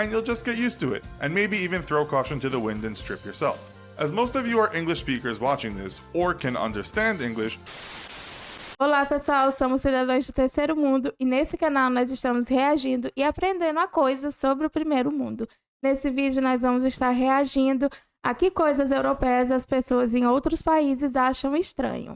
and you'll just get used to it, and maybe even throw caution to the wind and strip yourself. As most of you are English speakers watching this, or can understand English. Olá pessoal, somos cidadãos do terceiro mundo e nesse canal nós estamos reagindo e aprendendo a coisas sobre o primeiro mundo. Nesse vídeo nós vamos estar reagindo a que coisas europeias as pessoas em outros países acham estranho.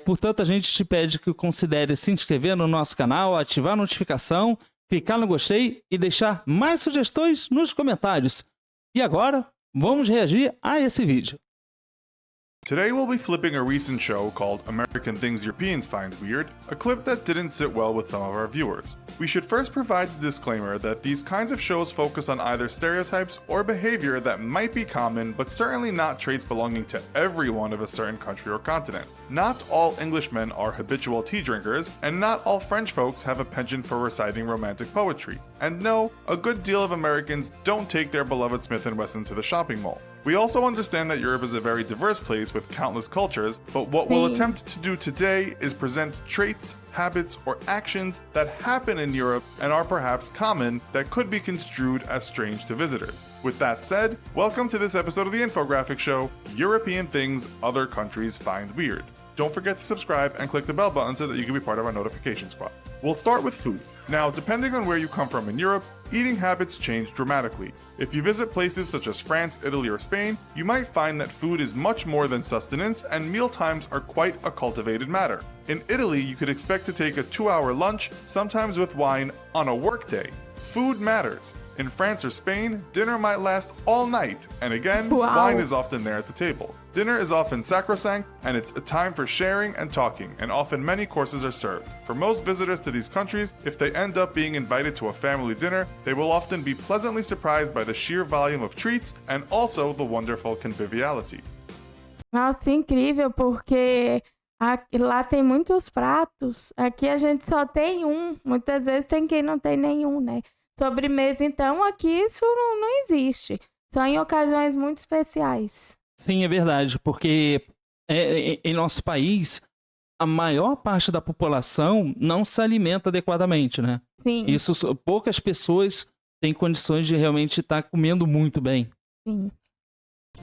Portanto, a gente te pede que considere se inscrever no nosso canal, ativar a notificação, clicar no gostei e deixar mais sugestões nos comentários. E agora, vamos reagir a esse vídeo. Today we'll be flipping a recent show called American Things Europeans Find Weird, a clip that didn't sit well with some of our viewers. We should first provide the disclaimer that these kinds of shows focus on either stereotypes or behavior that might be common, but certainly not traits belonging to everyone of a certain country or continent. Not all Englishmen are habitual tea drinkers, and not all French folks have a penchant for reciting romantic poetry. And no, a good deal of Americans don't take their beloved Smith & Wesson to the shopping mall. We also understand that Europe is a very diverse place with countless cultures, but what we'll attempt to do today is present traits, habits, or actions that happen in Europe and are perhaps common that could be construed as strange to visitors. With that said, welcome to this episode of the infographic show, European Things Other Countries Find Weird. Don't forget to subscribe and click the bell button so that you can be part of our notification squad. We'll start with food. Now, depending on where you come from in Europe, eating habits change dramatically. If you visit places such as France, Italy, or Spain, you might find that food is much more than sustenance and meal times are quite a cultivated matter. In Italy, you could expect to take a 2-hour lunch, sometimes with wine, on a workday. Food matters. In France or Spain, dinner might last all night, and again, wine is often there at the table. Dinner is often sacrosanct, and it's a time for sharing and talking, and often many courses are served. For most visitors to these countries, if they end up being invited to a family dinner, they will often be pleasantly surprised by the sheer volume of treats and also the wonderful conviviality. Nossa, incrível, porque lá tem muitos pratos, aqui a gente só tem um, muitas vezes tem quem não tem nenhum, né? Sobremesa, então, aqui isso não existe, só em ocasiões muito especiais. Sim, é verdade, porque em nosso país, a maior parte da população não se alimenta adequadamente, né? Sim. Isso, poucas pessoas têm condições de realmente estar comendo muito bem. Sim.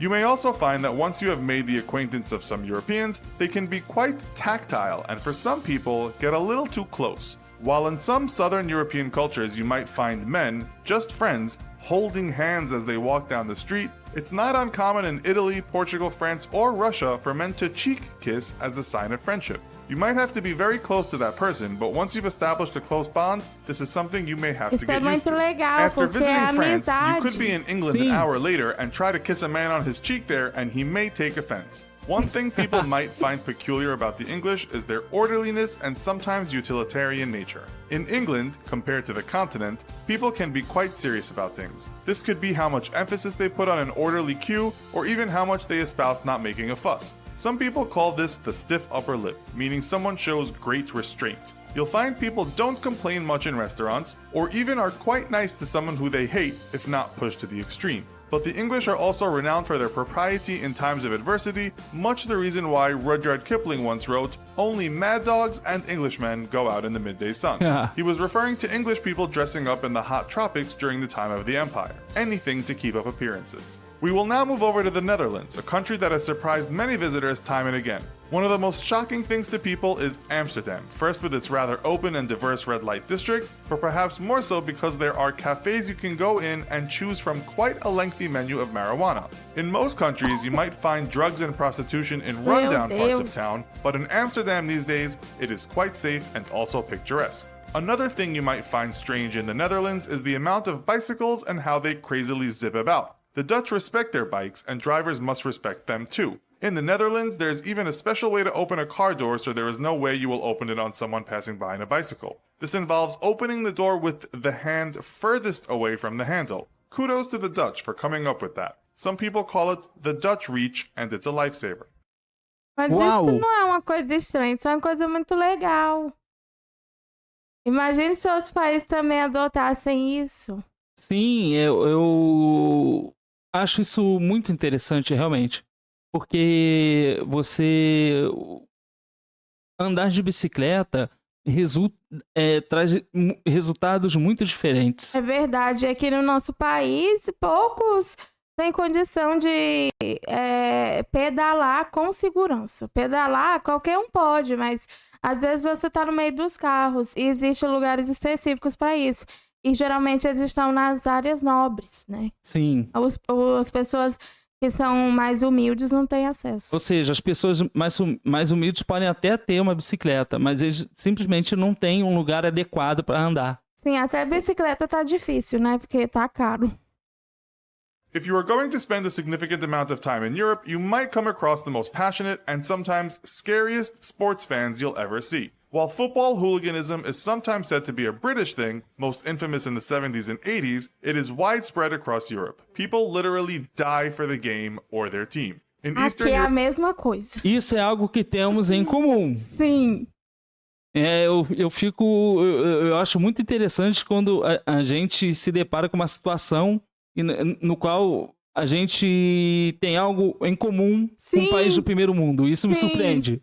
You may also find that once you have made the acquaintance of some Europeans, they can be quite tactile and for some people get a little too close. While in some southern European cultures you might find men, just friends, holding hands as they walk down the street, it's not uncommon in Italy, Portugal, France, or Russia for men to cheek kiss as a sign of friendship. You might have to be very close to that person, but once you've established a close bond, this is something you may have to get used to. Legal, After visiting France, you could be in England Sim. an hour later and try to kiss a man on his cheek there, and he may take offense. One thing people might find peculiar about the English is their orderliness and sometimes utilitarian nature. In England, compared to the continent, people can be quite serious about things. This could be how much emphasis they put on an orderly queue, or even how much they espouse not making a fuss. Some people call this the stiff upper lip, meaning someone shows great restraint. You'll find people don't complain much in restaurants, or even are quite nice to someone who they hate, if not pushed to the extreme. But the English are also renowned for their propriety in times of adversity, much the reason why Rudyard Kipling once wrote, "Only mad dogs and Englishmen go out in the midday sun." Yeah. He was referring to English people dressing up in the hot tropics during the time of the Empire, anything to keep up appearances. We will now move over to the Netherlands, a country that has surprised many visitors time and again. One of the most shocking things to people is Amsterdam, first with its rather open and diverse red light district, but perhaps more so because there are cafes you can go in and choose from quite a lengthy menu of marijuana. In most countries, you might find drugs and prostitution in rundown parts of town, but in Amsterdam these days, it is quite safe and also picturesque. Another thing you might find strange in the Netherlands is the amount of bicycles and how they crazily zip about. The Dutch respect their bikes, and drivers must respect them too. In the Netherlands, there's even a special way to open a car door so there is no way you will open it on someone passing by in a bicycle. This involves opening the door with the hand furthest away from the handle. Kudos to the Dutch for coming up with that. Some people call it the Dutch reach, and it's a lifesaver. Mas Uau. isso não é uma coisa estranha, isso é uma coisa muito legal. Imagine se outros países também adotassem isso. Sim, eu acho isso muito interessante, realmente. Porque você andar de bicicleta traz resultados muito diferentes. É verdade. Aqui no nosso país, poucos têm condição de pedalar com segurança. Pedalar, qualquer um pode, mas às vezes você está no meio dos carros e existem lugares específicos para isso. E geralmente eles estão nas áreas nobres, né? Sim. As pessoas que são mais humildes não têm acesso. Ou seja, as pessoas mais humildes podem até ter uma bicicleta, mas eles simplesmente não têm um lugar adequado para andar. Sim, até bicicleta tá difícil, né? Porque tá caro. If you are going to spend a significant amount of time in Europe, you might come across the most passionate and sometimes scariest sports fans you'll ever see. While football hooliganism is sometimes said to be a British thing, most infamous in the 70s and 80s, it is widespread across Europe. People literally die for the game or their team. In Eastern Aqui é a Europe, mesma coisa. Isso é algo que temos em comum. Sim. Eu acho muito interessante quando a gente se depara com uma situação no qual a gente tem algo em comum com um país do primeiro mundo. Isso me surpreende.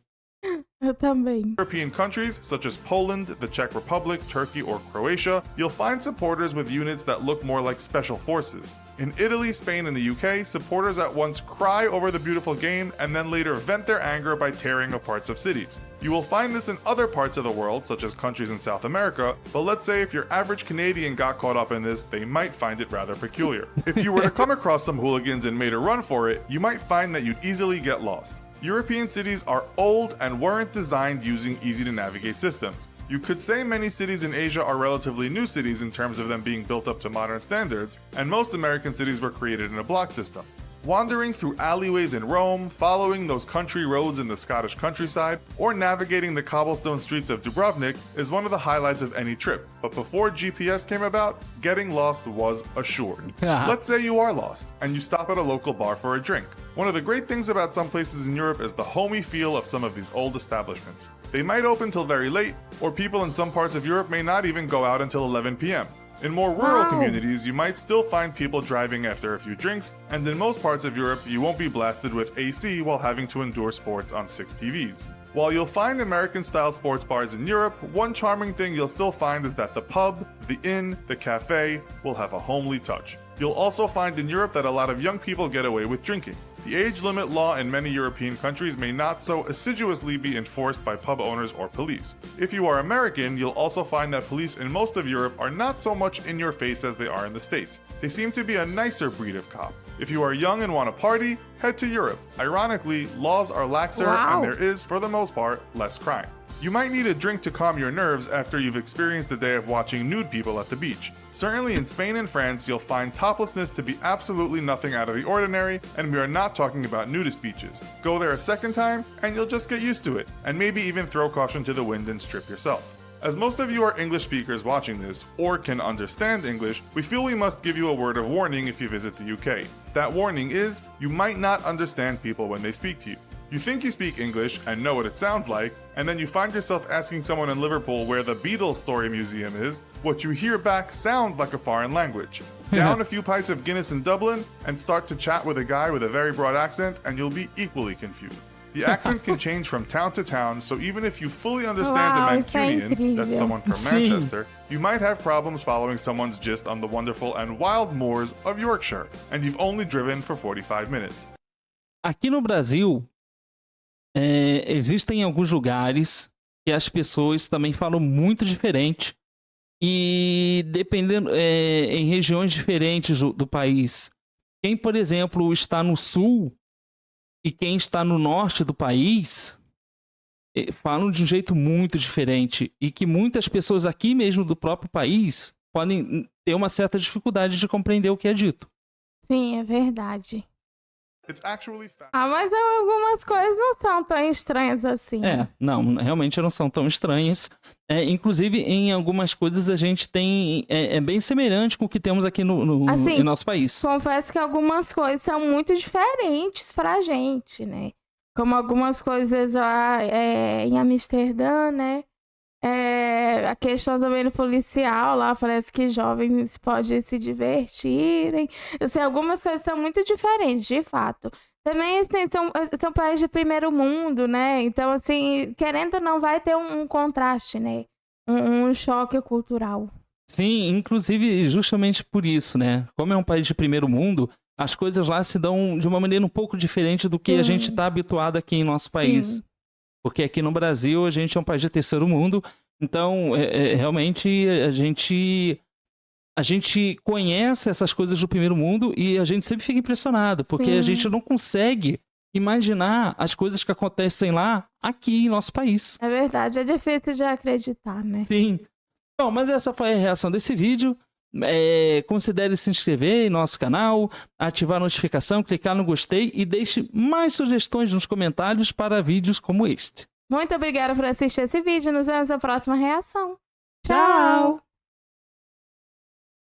Eu também. European countries such as Poland, the Czech Republic, Turkey, or Croatia, you'll find supporters with units that look more like special forces. In Italy, Spain, and the UK, supporters at once cry over the beautiful game and then later vent their anger by tearing apart of cities. You will find this in other parts of the world, such as countries in South America, but let's say if your average Canadian got caught up in this, they might find it rather peculiar. If you were to come across some hooligans and made a run for it, you might find that you'd easily get lost. European cities are old and weren't designed using easy-to-navigate systems. You could say many cities in Asia are relatively new cities in terms of them being built up to modern standards, and most American cities were created in a block system. Wandering through alleyways in Rome, following those country roads in the Scottish countryside, or navigating the cobblestone streets of Dubrovnik is one of the highlights of any trip. But before GPS came about, getting lost was assured. Let's say you are lost, and you stop at a local bar for a drink. One of the great things about some places in Europe is the homey feel of some of these old establishments. They might open till very late, or people in some parts of Europe may not even go out until 11 p.m. In more rural communities, you might still find people driving after a few drinks, and in most parts of Europe, you won't be blasted with AC while having to endure sports on 6 TVs. While you'll find American-style sports bars in Europe, one charming thing you'll still find is that the pub, the inn, the cafe will have a homely touch. You'll also find in Europe that a lot of young people get away with drinking. The age limit law in many European countries may not so assiduously be enforced by pub owners or police. If you are American, you'll also find that police in most of Europe are not so much in your face as they are in the States. They seem to be a nicer breed of cop. If you are young and want to party, head to Europe. Ironically, laws are laxer and there is, for the most part, less crime. You might need a drink to calm your nerves after you've experienced a day of watching nude people at the beach. Certainly in Spain and France, you'll find toplessness to be absolutely nothing out of the ordinary, and we are not talking about nudist beaches. Go there a second time, and you'll just get used to it, and maybe even throw caution to the wind and strip yourself. As most of you are English speakers watching this, or can understand English, we feel we must give you a word of warning if you visit the UK. That warning is, you might not understand people when they speak to you. You think you speak English and know what it sounds like, and then you find yourself asking someone in Liverpool where the Beatles Story Museum is. What you hear back sounds like a foreign language. Down a few pints of Guinness in Dublin and start to chat with a guy with a very broad accent, and you'll be equally confused. The accent can change from town to town, so even if you fully understand a Mancunian, that's someone from Manchester, you might have problems following someone's gist on the wonderful and wild moors of Yorkshire, and you've only driven for 45 minutes. Aqui no Brasil, existem alguns lugares que as pessoas também falam muito diferente, e dependendo em regiões diferentes do país. Quem, por exemplo, está no sul e quem está no norte do país falam de um jeito muito diferente, e que muitas pessoas aqui mesmo do próprio país podem ter uma certa dificuldade de compreender o que é dito. Sim, é verdade. It's actually mas algumas coisas não são tão estranhas assim. Não, realmente não são tão estranhas. Inclusive, em algumas coisas a gente tem... É bem semelhante com o que temos aqui assim, em nosso país. Confesso que algumas coisas são muito diferentes pra gente, né? Como algumas coisas lá em Amsterdã, né? A questão também do policial lá, parece que jovens podem se divertirem. Assim, algumas coisas são muito diferentes, de fato. Também, assim, são países de primeiro mundo, né? Então, assim, querendo ou não, vai ter um contraste, né? um choque cultural. Sim, inclusive justamente por isso, né? Como é um país de primeiro mundo, as coisas lá se dão de uma maneira um pouco diferente do que a gente está habituado aqui em nosso país. Sim. Porque aqui no Brasil a gente é um país de terceiro mundo, então realmente a gente conhece essas coisas do primeiro mundo e a gente sempre fica impressionado, porque a gente não consegue imaginar as coisas que acontecem lá aqui em nosso país. É verdade, é difícil de acreditar, né? Sim. Bom, mas essa foi a reação desse vídeo. Considere se inscrever em nosso canal, ativar a notificação, clicar no gostei e deixe mais sugestões nos comentários para vídeos como este. Muito obrigada por assistir esse vídeo. Nos vemos na próxima reação. Tchau!